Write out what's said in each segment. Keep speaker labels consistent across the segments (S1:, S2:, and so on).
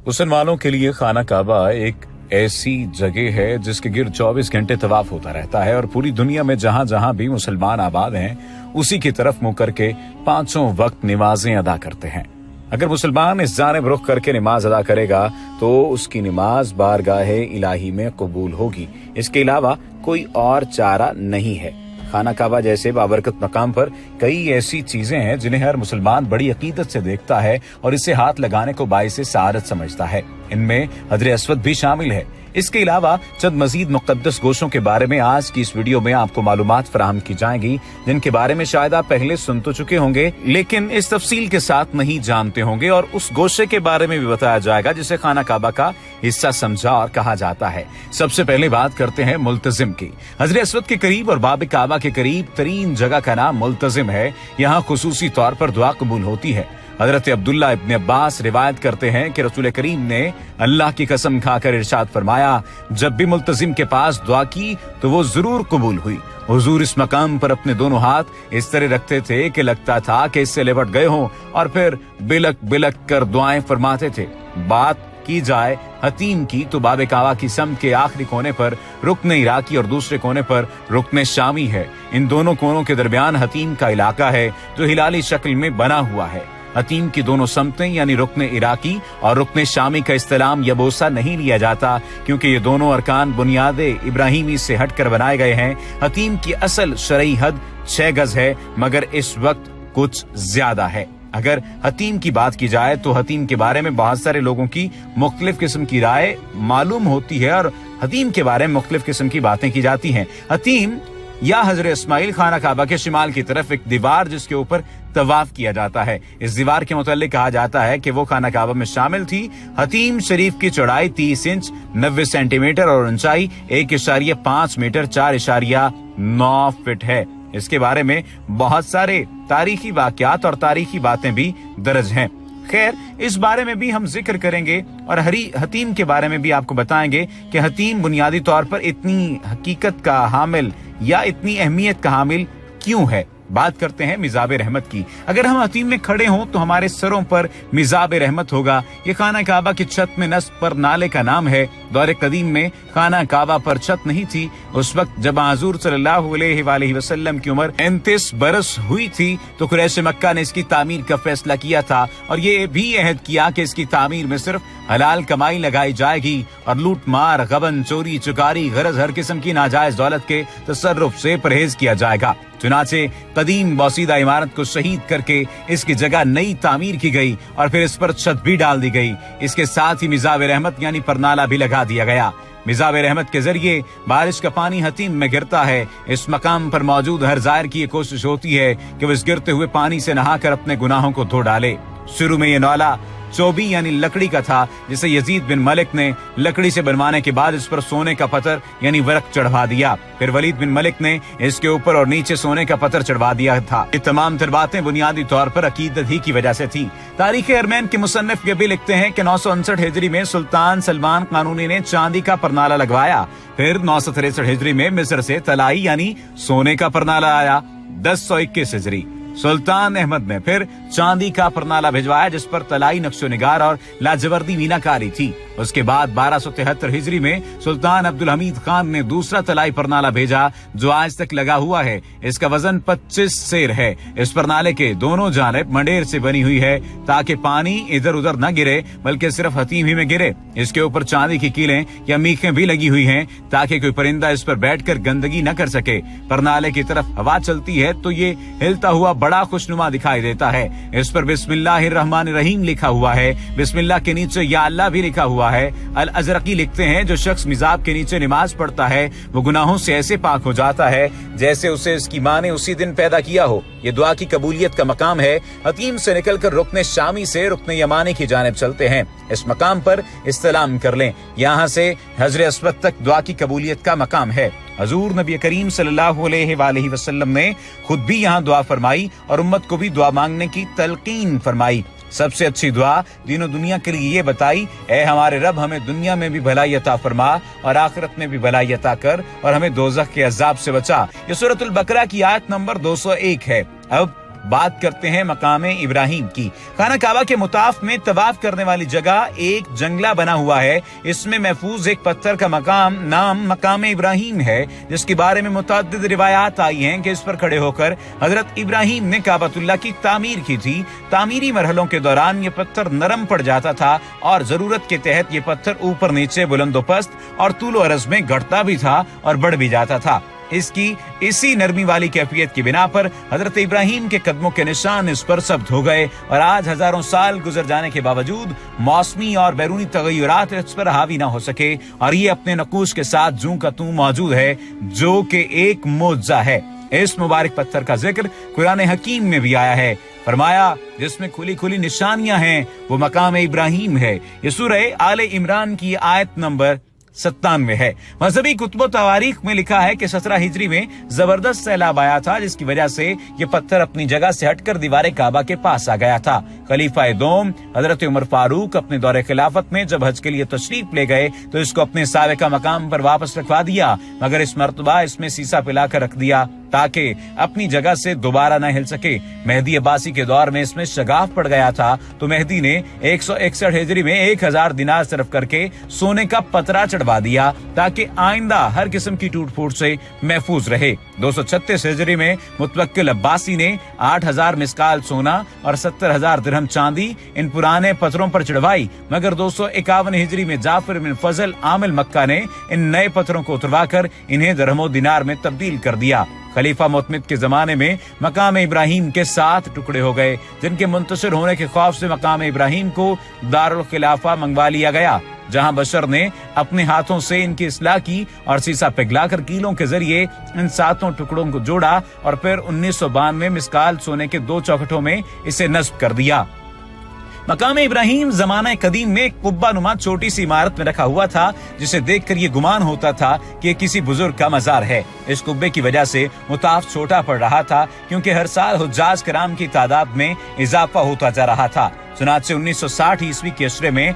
S1: मुसलमानों के लिए खाना काबा एक ऐसी जगह है जिसके गिर्द 24 घंटे तवाफ होता रहता है और पूरी दुनिया में जहां जहां भी मुसलमान आबाद हैं उसी की तरफ मुंह करके पांचों वक्त नमाजें अदा करते हैं। अगर मुसलमान इस जानिब रुख करके नमाज अदा करेगा तो उसकी नमाज बारगाहे इलाही में कबूल होगी। इसके अलावा कोई और चारा नहीं है। खाना काबा जैसे बाबरकत मकाम पर कई ऐसी चीजें हैं जिन्हें हर मुसलमान बड़ी अकीदत से देखता है और इसे हाथ लगाने को बाइसे सआदत समझता है। इनमें हजर अस्वद भी शामिल है। इसके अलावा चंद मजीद मुक़द्दस गोशों के बारे में आज की इस वीडियो में आपको मालूमात फराहम की जाएंगी जिनके बारे में शायद आप पहले सुन तो चुके होंगे लेकिन इस तफसील के साथ नहीं जानते होंगे, और उस गोशे के बारे में भी बताया जाएगा जिसे खाना काबा का हिस्सा समझा और कहा जाता है। सबसे पहले बात करते हैं मुल्तजिम की। हजर अस्वद के करीब और बाब काबा के करीब तरीन जगह का नाम मुल्तजिम है। यहाँ खुसूसी तौर पर दुआ कबूल होती है। हजरत अब्दुल्ला इब्न अब्बास रिवायत करते हैं कि रसूल करीम ने अल्लाह की कसम खाकर इरशाद फरमाया, जब भी मुल्तजिम के पास दुआ की तो वो जरूर कबूल हुई। हुजूर इस मकाम पर अपने दोनों हाथ इस तरह रखते थे कि लगता था कि इससे लिपट गए हों और फिर बिलक बिलक कर दुआएं फरमाते थे। बात की जाए हतीम की तो बाब काबा की समत के आखिरी कोने पर रुकन इराकी और दूसरे कोने पर रुकन शामी है। इन दोनों कोनों के दरमियान हतीम का इलाका है जो हिलाली शक्ल में बना हुआ है। हतीम की दोनों समतें यानी रुकन इराकी और रुकन शामी का इस्तेलाम या बोसा नहीं लिया जाता क्योंकि ये दोनों अरकान बुनियाद इब्राहिमी से हटकर बनाए गए हैं। हतीम की असल शरई हद 6 गज है मगर इस वक्त कुछ ज्यादा है। अगर हतीम की बात की जाए तो हतीम के बारे में बहुत सारे लोगों की मुख्तलिफ किस्म की राय मालूम होती है और हतीम के बारे में मुख्तलिफ किस्म की बातें की जाती हैं। हतीम या हजर इस्माइल खाना काबा के शिमाल की तरफ एक दीवार जिसके ऊपर तवाफ किया जाता है। इस दीवार के मुतालिक कहा जाता है कि वो खाना काबा में शामिल थी। हतीम शरीफ की चौड़ाई 30 इंच 90 सेंटीमीटर और ऊंचाई 1.5 मीटर 4.9 फीट है। इसके बारे में बहुत सारे तारीखी वाकयात और तारीखी बातें भी दर्ज हैं। खैर, इस बारे में भी हम जिक्र करेंगे और हतीम के बारे में भी आपको बताएंगे कि हतीम बुनियादी तौर पर इतनी हकीकत का हामिल या इतनी अहमियत का हामिल क्यों है। बात करते हैं मिजाब रहमत की। अगर हम हतीम में खड़े हों तो हमारे सरों पर मिजाब रहमत होगा। ये खाना काबा की छत में नस्ब पर नाले का नाम है। दौर कदीम में खाना काबा पर छत नहीं थी। उस वक्त जब हुजूर सल्लल्लाहु अलैहि वसल्लम की उम्र 39 बरस हुई थी तो कुरैश मक्का ने इसकी तामीर का फैसला किया था और ये भी अहद किया कि इसकी तामीर में सिर्फ हलाल कमाई लगाई जाएगी और लूट मार, गबन, चोरी, चुकारी, गरज हर किस्म की नाजायज दौलत के तसर्रुफ से परहेज किया जाएगा। चुनाचे कदीम बौसीदा इमारत को शहीद करके इसकी जगह नई तामीर की गई और फिर इस पर छत भी डाल दी गई। इसके साथ ही मिजाब रहमत यानी परनाला भी लगा दिया गया। मिजाब रहमत के जरिए बारिश का पानी हतीम में गिरता है। इस मकाम पर मौजूद हर जायर की ये कोशिश होती है कि वो इस गिरते हुए पानी से नहाकर अपने गुनाहों को धो डाले। शुरू में ये नाला चौबी यानी लकड़ी का था जिसे यजीद बिन मलिक ने लकड़ी से बनवाने के बाद इस पर सोने का पत्थर यानी वर्क चढ़वा दिया। फिर वलीद बिन मलिक ने इसके ऊपर और नीचे सोने का पत्थर चढ़वा दिया था। ये तमाम तर बातें बुनियादी तौर पर अकीदत ही की वजह से थी। तारीख अरमैन के मुसन्निफ ये भी लिखते हैं कि 959 हिजरी में सुल्तान सलमान कानूनी ने चांदी का परनाला लगवाया। फिर 963 हिजरी में मिस्र से तलाई यानी सोने का परनाला आया। 1021 हिजरी सुल्तान अहमद ने फिर चांदी का परनाला भिजवाया जिस पर तलाई नक्शो निगार और लाजवर्दी मीनाकारी थी। उसके बाद 1273 हिजरी में सुल्तान अब्दुल हमीद खान ने दूसरा तलाई परनाला भेजा जो आज तक लगा हुआ है। इसका वजन 25 सेर है। इस परनाले के दोनों जानिब मंडेर से बनी हुई है ताकि पानी इधर उधर न गिरे बल्कि सिर्फ हतीम ही में गिरे। इसके ऊपर चांदी की कीलें या मीखें भी लगी हुई हैं ताकि कोई परिंदा इस पर बैठकर गंदगी न कर सके। परनाले की तरफ हवा चलती है तो ये हिलता हुआ बड़ा खुशनुमा दिखाई देता है। इस पर बिस्मिल्लाहिर्रहमानिर्रहीम लिखा हुआ है। बिस्मिल्लाह के नीचे या अल्लाह भी लिखा हुआ है। अल अजरकी लिखते हैं जो शख्स मिजाब के नीचे नमाज पढ़ता है वो गुनाहों से ऐसे पाक हो जाता है जैसे उसे इसकी माँ ने उसी दिन पैदा किया हो। ये दुआ की कबूलियत का मकाम है। हतीम से निकलकर रुकने शामी से रुकने यमानी की जानिब चलते हैं। इस मकाम पर इस्तलाम कर लें। यहाँ से हजर अस्वद तक दुआ की कबूलियत का मकाम है। हजूर नबी करीम सल्लल्लाहु अलैहि वसल्लम ने खुद भी यहाँ दुआ फरमाई और उम्मत को भी दुआ मांगने की तलकीन फरमाई। सबसे अच्छी दुआ दीनों दुनिया के लिए ये बताई, ऐ हमारे रब हमें दुनिया में भी भलाई अता फरमा और आखिरत में भी भलाई अता कर और हमें दोज़ख के अज़ाब से बचा। ये सूरतुल बकरा की आयत नंबर 201 है। अब बात करते हैं मकाम इब्राहिम की। खाना काबा के मुताफ में तवाफ करने वाली जगह एक जंगला बना हुआ है। इसमें महफूज एक पत्थर का नाम मकाम इब्राहिम है, जिसके बारे में मुतअद्दिद रिवायात आई हैं कि इस पर खड़े होकर हजरत इब्राहिम ने काबतुल्लाह की तामीर की थी। तामीरी मरहलों के दौरान ये पत्थर नरम पड़ जाता था और जरूरत के तहत ये पत्थर ऊपर नीचे बुलंदोपस्त और तूलो अरज में घटता भी था और बढ़ भी जाता था। इसकी इसी नरमी वाली कैफियत की बिना पर हजरत इब्राहिम के कदमों के निशान इस पर सब्त हो गए और आज हजारों साल गुजर जाने के बावजूद मौसमी और बैरूनी तगय्युरात इस पर हावी ना हो सके और ये अपने नकूश के साथ जूं का तूं मौजूद है, जो कि एक मोजा है। इस मुबारक पत्थर का जिक्र कुरान हकीम में भी आया है। फरमाया जिसमें खुली खुली निशानियां हैं वो मकाम इब्राहिम है। ये सूरह आले इमरान की आयत नंबर 97 है। मजहबी कुतुब तवारीख में लिखा है कि 17 हिजरी में जबरदस्त सैलाब आया था, जिसकी वजह से ये पत्थर अपनी जगह से हटकर दीवार काबा के पास आ गया था। खलीफा दोम हजरत उमर फारूक अपने दौरे खिलाफत में जब हज के लिए तशरीफ ले गए तो इसको अपने साबिका मकाम पर वापस रखवा दिया, मगर इस मर्तबा इसमें सीसा पिलाकर रख दिया ताकि अपनी जगह से दोबारा न हिल सके। मेहदी अब्बासी के दौर में इसमें शगाफ पड़ गया था तो मेहदी ने 161 हिजरी में 1000 दिनार सरफ करके सोने का पतरा चढ़वा दिया ताकि आइंदा हर किस्म की टूट फूट से महफूज रहे। 236 हिजरी में मुतवक्किल अब्बासी ने 8000 मिसकाल सोना और 70,000 दिरहम चांदी इन पुराने पत्थरों पर चढ़वाई, मगर 251 हिजरी में जाफर बिन फजल आमिल मक्का ने इन नए पत्थरों को उतरवाकर इन्हें दिरहमो दिनार में तब्दील कर दिया। खलीफा मुतमिद के जमाने में मकाम इब्राहिम के 7 टुकड़े हो गए, जिनके मुंतशिर होने के खौफ से मकाम इब्राहिम को दारुल खिलाफा मंगवा लिया गया, जहां बशर ने अपने हाथों से इनकी इस्लाह की और सीसा पिघलाकर कीलों के जरिए इन 7 टुकड़ों को जोड़ा और फिर 1992 मिसकाल सोने के 2 चौखटों में इसे नस्ब कर दिया। मकाम इब्राहिम जमाना कदीम में कुब्बा नुमा छोटी सी इमारत में रखा हुआ था, जिसे देखकर ये गुमान होता था कि किसी बुजुर्ग का मजार है। इस कुब्बे की वजह से मुताफ छोटा पड़ रहा था, क्योंकि हर साल हुज्जाज कराम की तादाद में इजाफा होता जा रहा था। चुनांचे 1960 ईस्वी के अशरे में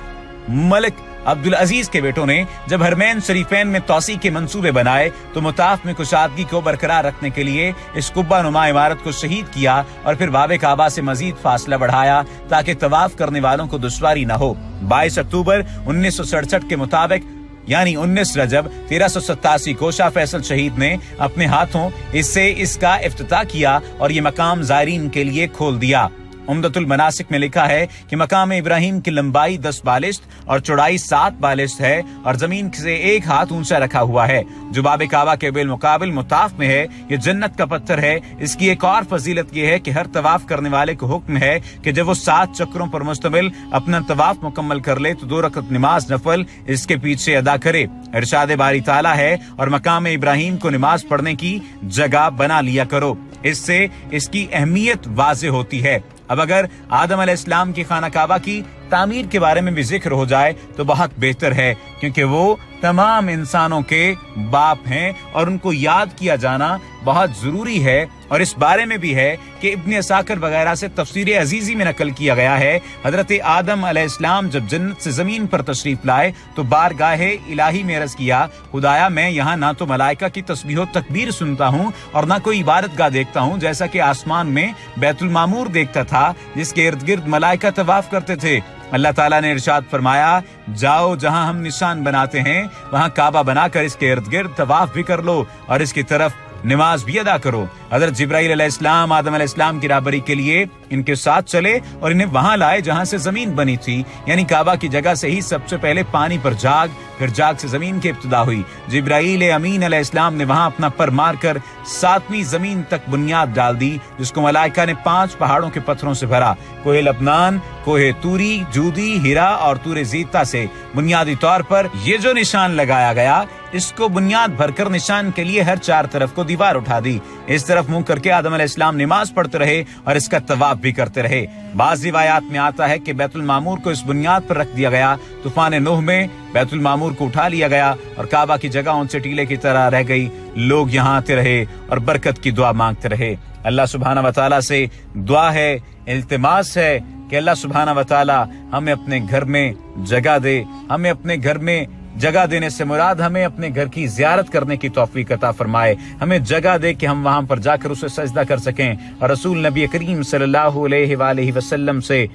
S1: मलिक अब्दुल अजीज के बेटों ने जब हरमैन शरीफैन में तौसी के मंसूबे बनाए तो मुताफ में कुशादगी को बरकरार रखने के लिए इस कुब्बा नुमा इमारत को शहीद किया और फिर बाबे काबा से मजीद फासला बढ़ाया ताकि तवाफ करने वालों को दुश्वारी न हो। 22 अक्टूबर 1967 के मुताबिक यानी 19 रजब 1387 को शाह फैसल शहीद ने अपने हाथों इसका इफ्तिताह किया और ये मकाम ज़ायरीन के लिए खोल दिया। उम्दतुल मनासिक में लिखा है कि मकाम इब्राहिम की लंबाई 10 बालिश्त और चौड़ाई 7 बालिश्त है और जमीन से 1 हाथ ऊंचा रखा हुआ है, जो बाबे काबा के बिलमुकाबिल मुताफ में है। ये जन्नत का पत्थर है। इसकी एक और फजीलत ये है कि हर तवाफ करने वाले को हुक्म है कि जब वो 7 चक्रों पर मुश्तमिल अपना तवाफ मुकम्मल कर ले तो 2 रकत नमाज नफल इसके पीछे अदा करे। इरशाद बारी ताला है और मकाम इब्राहिम को नमाज पढ़ने की जगह बना लिया करो। इससे इसकी अहमियत वाज़ेह होती है। अब अगर आदम अलैहिस्सलाम की खाना काबा की तामीर के बारे में भी जिक्र हो जाए तो बहुत बेहतर है, क्योंकि वो तमाम इंसानों के बाप हैं और उनको याद किया जाना बहुत जरूरी है। और इस बारे में भी है कि इब्न असाकिर वगैरह से तफसीर अजीजी में नकल किया गया है, हजरत आदम अलैहिस्सलाम जब जन्नत से जमीन पर तशरीफ लाए तो बारगाहे इलाही में अर्ज किया, खुदाया मैं यहाँ ना तो मलाइका की तस्बीह तकबीर सुनता हूँ और ना कोई इबादतगाह देखता हूँ, जैसा कि आसमान में बैतुल मामूर देखता था जिसके इर्द गिर्द मलाइका तवाफ करते थे। अल्लाह ताला ने इरशाद फरमाया, जाओ जहां हम निशान बनाते हैं वहां काबा बनाकर इसके इर्द गिर्द तवाफ भी कर लो और इसकी तरफ नमाज भी अदा करो। हजरत जिब्राइल अलैहिस्सलाम आदम अलैहिस्सलाम की राहबरी के लिए इनके साथ चले और इन्हें वहां लाए जहां से जमीन बनी थी, यानी काबा की जगह से ही सबसे पहले पानी पर झाग, फिर झाग से जमीन की इब्तिदा हुई। जिब्राइल अमीन अलैहिस्सलाम ने वहां अपना पर मारकर 7वीं जमीन तक बुनियाद डाल दी, जिसको मलाइका ने 5 पहाड़ों के पत्थरों से भरा। कोहे लबनान, कोहे तूरी, जूदी, हीरा और तूरे जीता से बुनियादी तौर पर ये जो निशान लगाया गया, इसको बुनियाद भरकर निशान के लिए हर 4 तरफ को दीवार उठा दी। इस तरफ मुंह करके आदम अलैहिस्सलाम नमाज पढ़ते रहे और इसका तवाफ भी करते रहे। बाज़ रिवायात में आता है कि बैतुल मामूर को इस बुनियाद पर रख दिया गया। तूफान नूह में बैतुल मामूर को उठा लिया गया और काबा की जगह उनसे टीले की तरह रह गई। लोग यहाँ आते रहे और बरकत की दुआ मांगते रहे। अल्लाह सुब्हाना व तआला से दुआ है, इल्तिमास है कि अल्लाह सुब्हाना व तआला हमें अपने घर में जगह दे, हमें अपने घर में جگہ دینے سے مراد ہمیں اپنے گھر کی زیارت کرنے کی توفیق عطا فرمائے، ہمیں جگہ دے کہ ہم وہاں پر جا کر اسے سجدہ کر سکیں اور رسول نبی کریم صلی اللہ علیہ وآلہ وسلم سے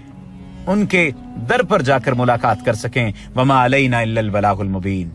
S1: ان کے در پر جا کر ملاقات کر سکیں۔ وما علینا الا البلاغ المبین۔